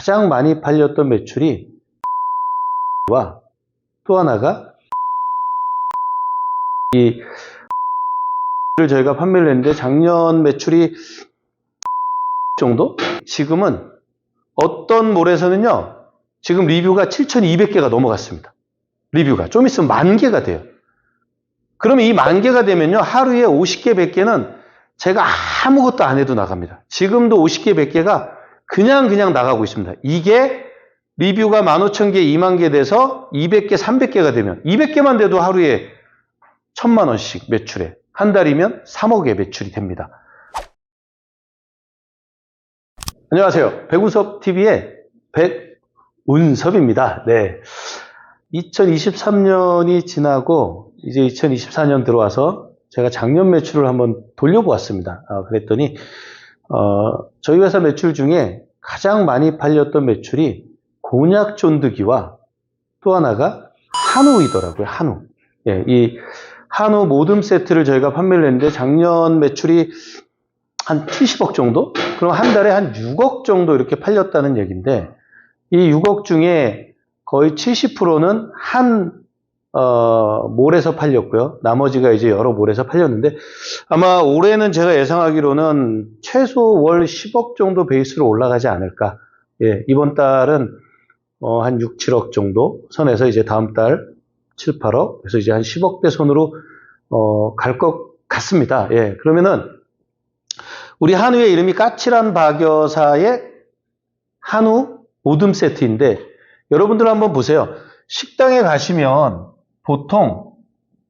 가장 많이 팔렸던 매출이 와 또 하나가 이 저희가 판매를 했는데 작년 매출이 정도? 지금은 어떤 몰에서는요 지금 리뷰가 7,200개가 넘어갔습니다. 리뷰가 좀 있으면 10,000개가 돼요. 그러면 이 10,000개가 되면요 하루에 50개 100개는 제가 아무것도 안 해도 나갑니다. 지금도 50개 100개가 그냥 나가고 있습니다. 이게 리뷰가 15,000개 20,000개 돼서 200개 300개가 되면 200개만 돼도 하루에 1,000만 원씩 매출에 한 달이면 3억의 매출이 됩니다. 안녕하세요. 백운섭TV의 백운섭입니다. 네. 2023년이 지나고 이제 2024년 들어와서 제가 작년 매출을 한번 돌려보았습니다. 그랬더니 저희 회사 매출 중에 가장 많이 팔렸던 매출이 곤약 쫀득이와 또 하나가 한우이더라고요. 한우. 예, 이 한우 모듬 세트를 저희가 판매를 했는데 작년 매출이 한 70억 정도? 그럼 한 달에 한 6억 정도 이렇게 팔렸다는 얘기인데 이 6억 중에 거의 70%는 한 몰에서 팔렸고요. 나머지가 이제 여러 몰에서 팔렸는데 아마 올해는 제가 예상하기로는 최소 월 10억 정도 베이스로 올라가지 않을까. 예, 이번 달은 한 6, 7억 정도 선에서 이제 다음 달 7, 8억 그래서 이제 한 10억대 선으로 갈 것 같습니다. 예, 그러면은 우리 한우의 이름이 까칠한 박여사의 한우 모듬 세트인데 여러분들 한번 보세요. 식당에 가시면 보통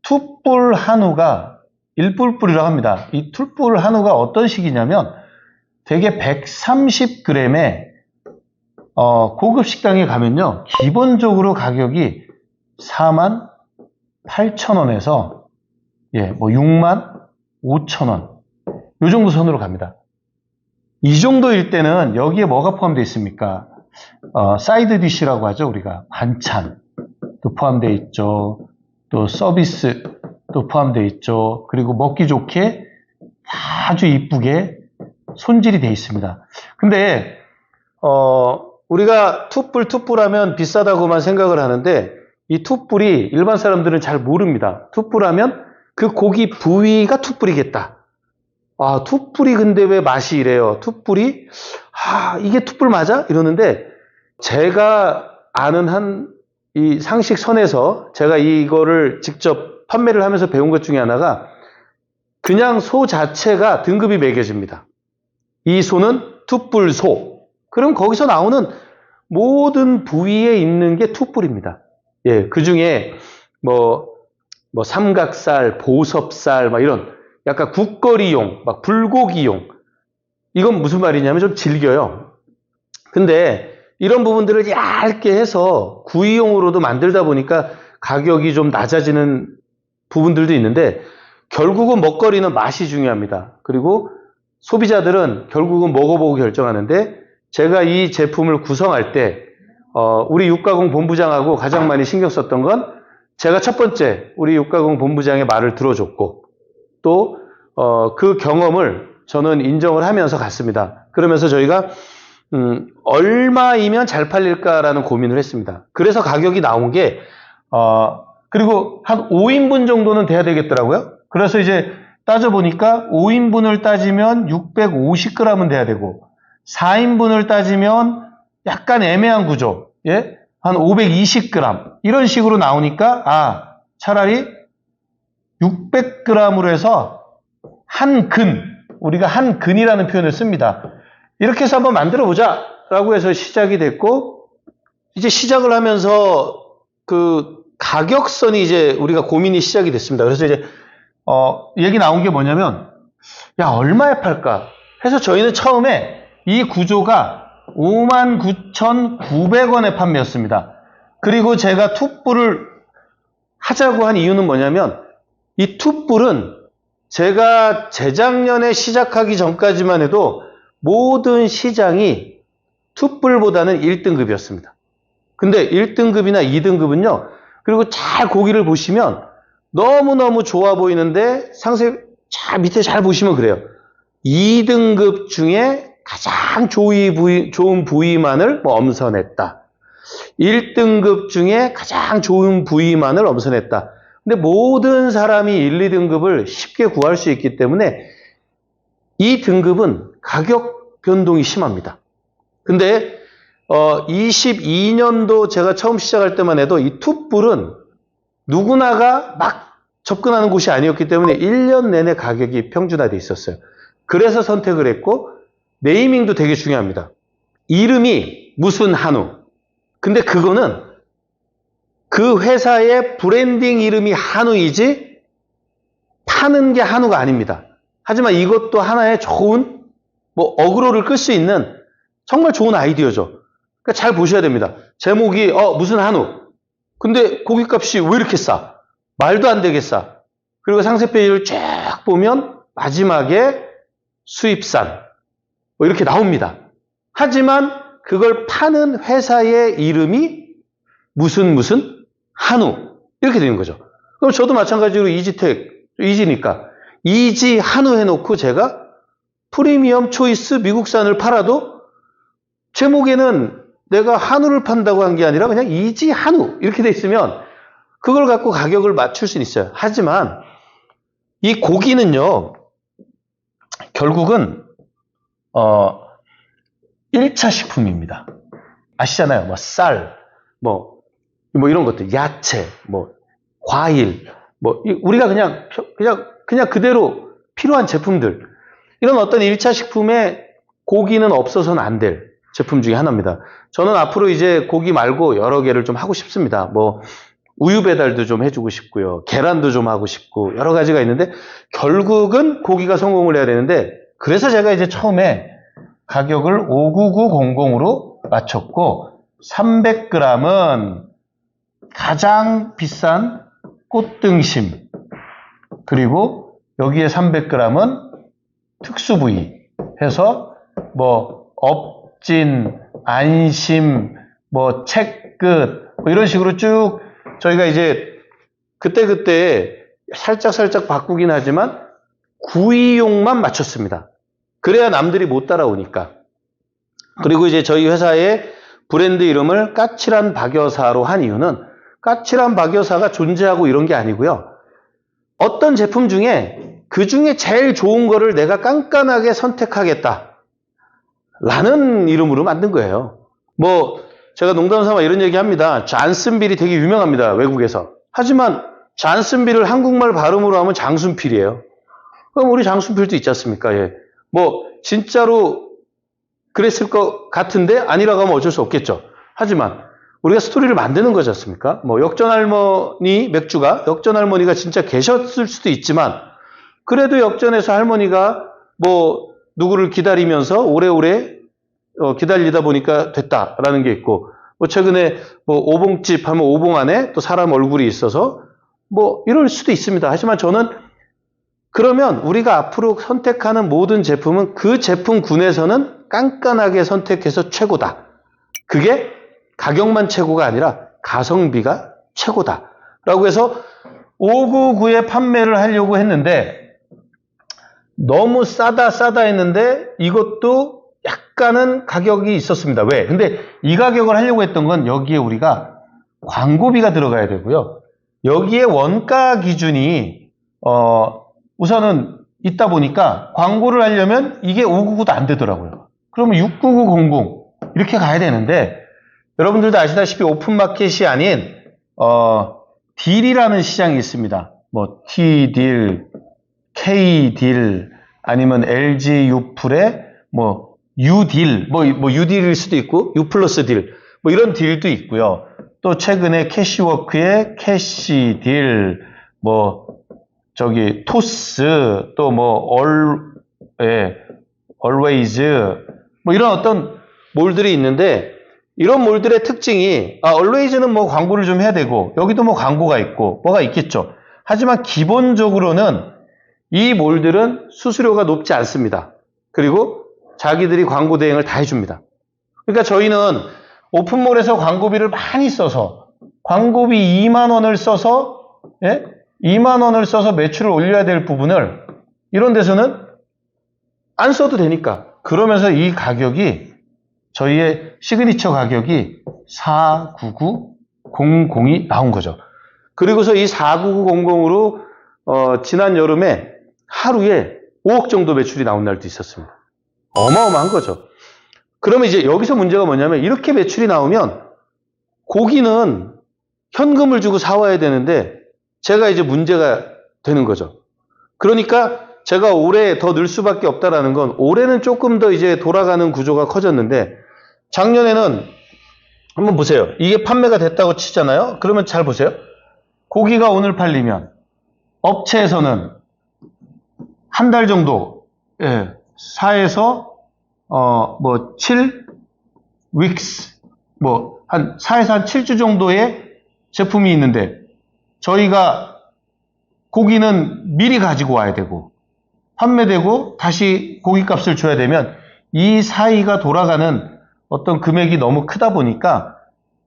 툭불 한우가 1불불이라고 합니다. 이 툭불 한우가 어떤 식이냐면 되게 130g에 고급 식당에 가면요 기본적으로 가격이 48,000원에서 예, 뭐 65,000원 요 정도 선으로 갑니다. 이 정도일 때는 여기에 뭐가 포함되어 있습니까? 사이드 디쉬라고 하죠. 우리가 반찬 또 포함되어 있죠. 또 서비스 또 포함되어 있죠. 그리고 먹기 좋게 아주 이쁘게 손질이 되어 있습니다. 근데 우리가 툭불 하면 비싸다고만 생각을 하는데 이 툭불이 일반 사람들은 잘 모릅니다. 툭불 하면 그 고기 부위가 툭불이겠다. 아, 툭불이 근데 왜 맛이 이래요? 툭불이 이게 툭불 맞아? 이러는데 제가 아는 이 상식 선에서 제가 이거를 직접 판매를 하면서 배운 것 중에 하나가 그냥 소 자체가 등급이 매겨집니다. 이 소는 툭불소. 그럼 거기서 나오는 모든 부위에 있는 게 툭불입니다. 예, 그 중에 뭐 삼각살, 보섭살, 막 이런 약간 국거리용, 막 불고기용. 이건 무슨 말이냐면 좀 질겨요. 근데 이런 부분들을 얇게 해서 구이용으로도 만들다 보니까 가격이 좀 낮아지는 부분들도 있는데 결국은 먹거리는 맛이 중요합니다. 그리고 소비자들은 결국은 먹어보고 결정하는데 제가 이 제품을 구성할 때 우리 육가공 본부장하고 가장 많이 신경 썼던 건 제가 첫 번째 우리 육가공 본부장의 말을 들어줬고 또 그 경험을 저는 인정을 하면서 갔습니다. 그러면서 저희가 얼마이면 잘 팔릴까라는 고민을 했습니다. 그래서 가격이 나온 게 그리고 한 5인분 정도는 돼야 되겠더라고요. 그래서 이제 따져보니까 5인분을 따지면 650g은 돼야 되고 4인분을 따지면 약간 애매한 구조. 예? 한 520g 이런 식으로 나오니까 차라리 600g으로 해서 한 근, 우리가 한 근이라는 표현을 씁니다. 이렇게 해서 한번 만들어 보자 라고 해서 시작이 됐고 이제 시작을 하면서 그 가격선이 이제 우리가 고민이 시작이 됐습니다. 그래서 이제 얘기 나온 게 뭐냐면 야 얼마에 팔까 해서 저희는 처음에 이 구조가 59,900원에 판매였습니다. 그리고 제가 툭불을 하자고 한 이유는 뭐냐면 이 툭불은 제가 재작년에 시작하기 전까지만 해도 모든 시장이 툭불보다는 1등급이었습니다. 근데 1등급이나 2등급은요. 그리고 잘 고기를 보시면 너무너무 좋아 보이는데 상세 잘 밑에 잘 보시면 그래요. 2등급 중에 가장 좋은 부위만을 뭐 엄선했다. 1등급 중에 가장 좋은 부위만을 엄선했다. 근데 모든 사람이 1, 2등급을 쉽게 구할 수 있기 때문에 이 등급은 가격 변동이 심합니다. 근데 22년도 제가 처음 시작할 때만 해도 이 툭불은 누구나가 막 접근하는 곳이 아니었기 때문에 1년 내내 가격이 평준화되어 있었어요. 그래서 선택을 했고 네이밍도 되게 중요합니다. 이름이 무슨 한우. 근데 그거는 그 회사의 브랜딩 이름이 한우이지 파는 게 한우가 아닙니다. 하지만 이것도 하나의 좋은 뭐 어그로를 끌 수 있는 정말 좋은 아이디어죠. 그러니까 잘 보셔야 됩니다. 제목이 무슨 한우. 근데 고깃값이 왜 이렇게 싸? 말도 안 되게 싸. 그리고 상세 페이지를 쫙 보면 마지막에 수입산 뭐 이렇게 나옵니다. 하지만 그걸 파는 회사의 이름이 무슨 한우 이렇게 되는 거죠. 그럼 저도 마찬가지로 이지니까 이지 한우 해놓고 제가 프리미엄 초이스 미국산을 팔아도 제목에는 내가 한우를 판다고 한 게 아니라 그냥 이지 한우 이렇게 돼 있으면 그걸 갖고 가격을 맞출 수는 있어요. 하지만 이 고기는요 결국은 1차 식품입니다. 아시잖아요. 뭐 쌀, 뭐 이런 것들, 야채, 뭐 과일, 뭐 우리가 그냥 그대로 필요한 제품들. 이런 어떤 1차 식품에 고기는 없어서는 안 될 제품 중에 하나입니다. 저는 앞으로 이제 고기 말고 여러 개를 좀 하고 싶습니다. 뭐 우유 배달도 좀 해주고 싶고요. 계란도 좀 하고 싶고 여러 가지가 있는데 결국은 고기가 성공을 해야 되는데 그래서 제가 이제 처음에 가격을 59900으로 맞췄고 300g은 가장 비싼 꽃등심 그리고 여기에 300g은 특수 부위 해서 뭐 업진, 안심, 뭐 채끝 뭐 이런 식으로 쭉 저희가 이제 그때 살짝 바꾸긴 하지만 구이용만 맞췄습니다. 그래야 남들이 못 따라오니까. 그리고 이제 저희 회사의 브랜드 이름을 까칠한 박여사로 한 이유는 까칠한 박여사가 존재하고 이런 게 아니고요. 어떤 제품 중에 그 중에 제일 좋은 거를 내가 깐깐하게 선택하겠다. 라는 이름으로 만든 거예요. 뭐 제가 농담 삼아 이런 얘기 합니다. 잔슨빌이 되게 유명합니다. 외국에서. 하지만 잔슨빌을 한국말 발음으로 하면 장순필이에요. 그럼 우리 장순필도 있지 않습니까? 예. 뭐 진짜로 그랬을 것 같은데 아니라고 하면 어쩔 수 없겠죠. 하지만 우리가 스토리를 만드는 거지 않습니까? 뭐 역전할머니 맥주가 역전할머니가 진짜 계셨을 수도 있지만 그래도 역전해서 할머니가 뭐 누구를 기다리면서 오래오래 기다리다 보니까 됐다라는 게 있고 뭐 최근에 뭐 오봉집 하면 오봉 안에 또 사람 얼굴이 있어서 뭐 이럴 수도 있습니다. 하지만 저는 그러면 우리가 앞으로 선택하는 모든 제품은 그 제품군에서는 깐깐하게 선택해서 최고다. 그게 가격만 최고가 아니라 가성비가 최고다. 라고 해서 599에 판매를 하려고 했는데 너무 싸다 했는데 이것도 약간은 가격이 있었습니다. 왜? 근데 이 가격을 하려고 했던 건 여기에 우리가 광고비가 들어가야 되고요. 여기에 원가 기준이 우선은 있다 보니까 광고를 하려면 이게 599도 안 되더라고요. 그러면 69900 이렇게 가야 되는데 여러분들도 아시다시피 오픈마켓이 아닌 딜이라는 시장이 있습니다. 뭐 T딜, K딜 아니면 LG 유플의 뭐 U딜, 뭐 U딜일 수도 있고 U 플러스 딜, 뭐 이런 딜도 있고요. 또 최근에 캐시워크의 캐시딜, 뭐 저기 토스, 또 뭐 always 뭐 이런 어떤 몰들이 있는데 이런 몰들의 특징이 always는 뭐 광고를 좀 해야 되고 여기도 뭐 광고가 있고 뭐가 있겠죠. 하지만 기본적으로는 이 몰들은 수수료가 높지 않습니다. 그리고 자기들이 광고 대행을 다 해줍니다. 그러니까 저희는 오픈몰에서 광고비를 많이 써서 광고비 2만 원을 써서 2만 원을 써서 매출을 올려야 될 부분을 이런 데서는 안 써도 되니까 그러면서 이 가격이 저희의 시그니처 가격이 49900이 나온 거죠. 그리고서 이 49900으로 지난 여름에 하루에 5억 정도 매출이 나온 날도 있었습니다. 어마어마한 거죠. 그러면 이제 여기서 문제가 뭐냐면 이렇게 매출이 나오면 고기는 현금을 주고 사와야 되는데 제가 이제 문제가 되는 거죠. 그러니까 제가 올해 더 늘 수밖에 없다라는 건 올해는 조금 더 이제 돌아가는 구조가 커졌는데 작년에는 한번 보세요. 이게 판매가 됐다고 치잖아요. 그러면 잘 보세요. 고기가 오늘 팔리면 업체에서는 한 달 정도 4에서 7 weeks 한 4에서 한 7주 정도의 제품이 있는데 저희가 고기는 미리 가지고 와야 되고 판매되고 다시 고기값을 줘야 되면 이 사이가 돌아가는 어떤 금액이 너무 크다 보니까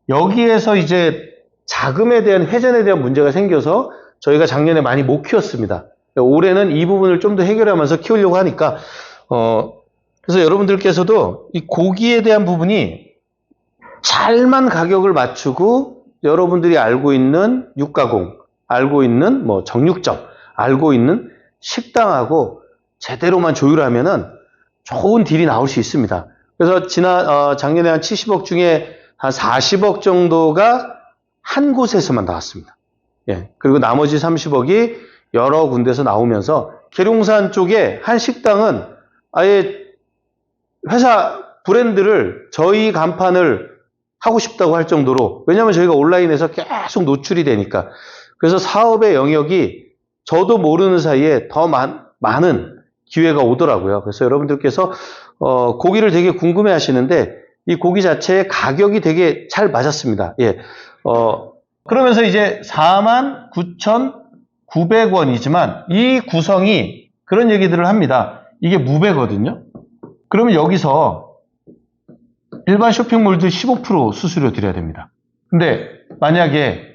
여기에서 이제 자금에 대한 회전에 대한 문제가 생겨서 저희가 작년에 많이 못 키웠습니다. 올해는 이 부분을 좀 더 해결하면서 키우려고 하니까 그래서 여러분들께서도 이 고기에 대한 부분이 잘만 가격을 맞추고 여러분들이 알고 있는 육가공, 알고 있는 정육점, 알고 있는 식당하고 제대로만 조율하면은 좋은 딜이 나올 수 있습니다. 그래서 작년에 한 70억 중에 한 40억 정도가 한 곳에서만 나왔습니다. 예. 그리고 나머지 30억이 여러 군데서 나오면서 계룡산 쪽에 한 식당은 아예 회사 브랜드를 저희 간판을 하고 싶다고 할 정도로 왜냐하면 저희가 온라인에서 계속 노출이 되니까 그래서 사업의 영역이 저도 모르는 사이에 더 많은 기회가 오더라고요. 그래서 여러분들께서 고기를 되게 궁금해 하시는데 이 고기 자체의 가격이 되게 잘 맞았습니다. 예. 그러면서 이제 49,900원이지만 이 구성이 그런 얘기들을 합니다. 이게 무배거든요. 그러면 여기서 일반 쇼핑몰도 15% 수수료 드려야 됩니다. 근데 만약에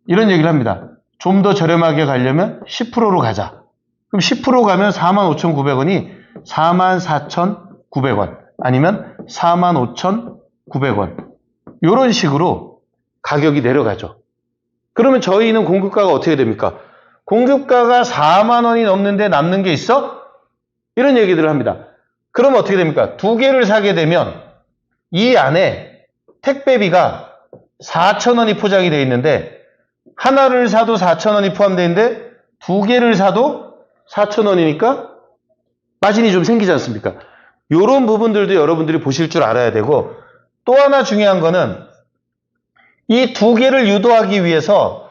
이런 얘기를 합니다. 좀 더 저렴하게 가려면 10%로 가자. 그럼 10% 가면 45,900원이 44,900원 아니면 45,900원 이런 식으로 가격이 내려가죠. 그러면 저희는 공급가가 어떻게 됩니까? 공급가가 4만 원이 넘는데 남는 게 있어? 이런 얘기들을 합니다. 그러면 어떻게 됩니까? 두 개를 사게 되면 이 안에 택배비가 4,000원이 포장이 되어 있는데 하나를 사도 4,000원이 포함되어 있는데 두 개를 사도 4,000원이니까 마진이 좀 생기지 않습니까? 이런 부분들도 여러분들이 보실 줄 알아야 되고 또 하나 중요한 거는 이 두 개를 유도하기 위해서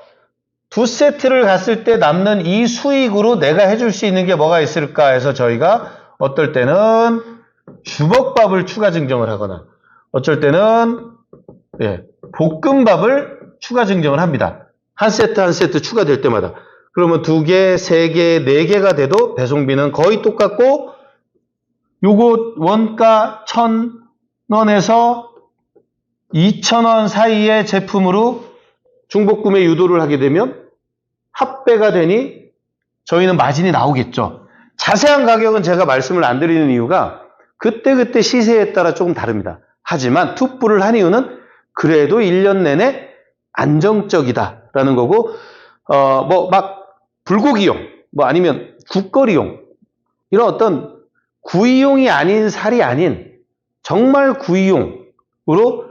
두 세트를 갔을 때 남는 이 수익으로 내가 해줄 수 있는 게 뭐가 있을까 해서 저희가 어떨 때는 주먹밥을 추가 증정을 하거나 어쩔 때는 볶음밥을 추가 증정을 합니다. 한 세트 한 세트 추가될 때마다. 그러면 2개, 3개, 4개가 돼도 배송비는 거의 똑같고 요거 원가 1,000원에서 2,000원 사이의 제품으로 중복구매 유도를 하게 되면 합배가 되니 저희는 마진이 나오겠죠. 자세한 가격은 제가 말씀을 안 드리는 이유가 그때그때 시세에 따라 조금 다릅니다. 하지만 투뿔을 한 이유는 그래도 1년 내내 안정적이다라는 거고 불고기용 아니면 국거리용 이런 어떤 구이용이 아닌 살이 아닌 정말 구이용으로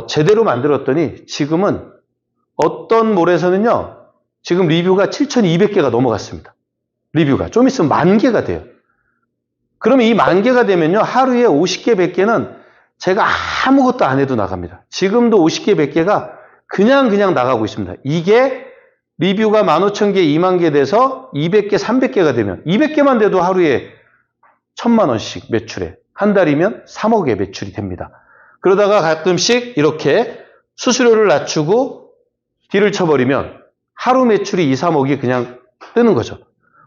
제대로 만들었더니 지금은 어떤 몰에서는요 지금 리뷰가 7,200개가 넘어갔습니다. 리뷰가 좀 있으면 10,000개가 돼요. 그러면 이 10,000개가 되면요 하루에 50개 100개는 제가 아무것도 안 해도 나갑니다. 지금도 50개 100개가 그냥 나가고 있습니다. 이게 리뷰가 15,000개 20,000개 돼서 200개 300개가 되면 200개만 돼도 하루에 1,000만 원씩 매출에 한 달이면 3억의 매출이 됩니다. 그러다가 가끔씩 이렇게 수수료를 낮추고 딜을 쳐버리면 하루 매출이 2, 3억이 그냥 뜨는 거죠.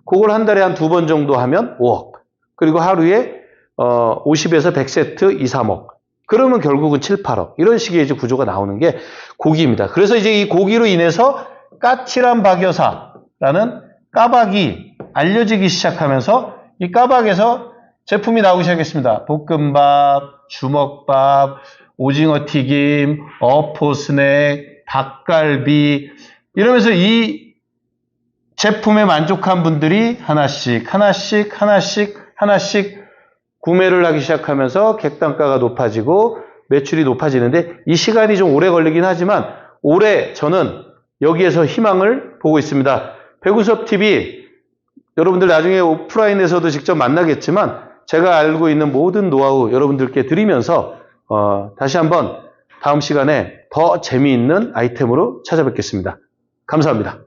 그걸 한 달에 한 2번 정도 하면 5억. 그리고 하루에 50에서 100세트 2, 3억. 그러면 결국은 7, 8억. 이런 식의 이제 구조가 나오는 게 고기입니다. 그래서 이제 이 고기로 인해서 까칠한 박여사라는 까박이 알려지기 시작하면서 이 까박에서 제품이 나오기 시작했습니다. 볶음밥, 주먹밥, 오징어 튀김, 어포 스낵, 닭갈비 이러면서 이 제품에 만족한 분들이 하나씩 구매를 하기 시작하면서 객단가가 높아지고 매출이 높아지는데 이 시간이 좀 오래 걸리긴 하지만 올해 저는 여기에서 희망을 보고 있습니다. 배구수업TV 여러분들 나중에 오프라인에서도 직접 만나겠지만 제가 알고 있는 모든 노하우 여러분들께 드리면서 다시 한번 다음 시간에 더 재미있는 아이템으로 찾아뵙겠습니다. 감사합니다.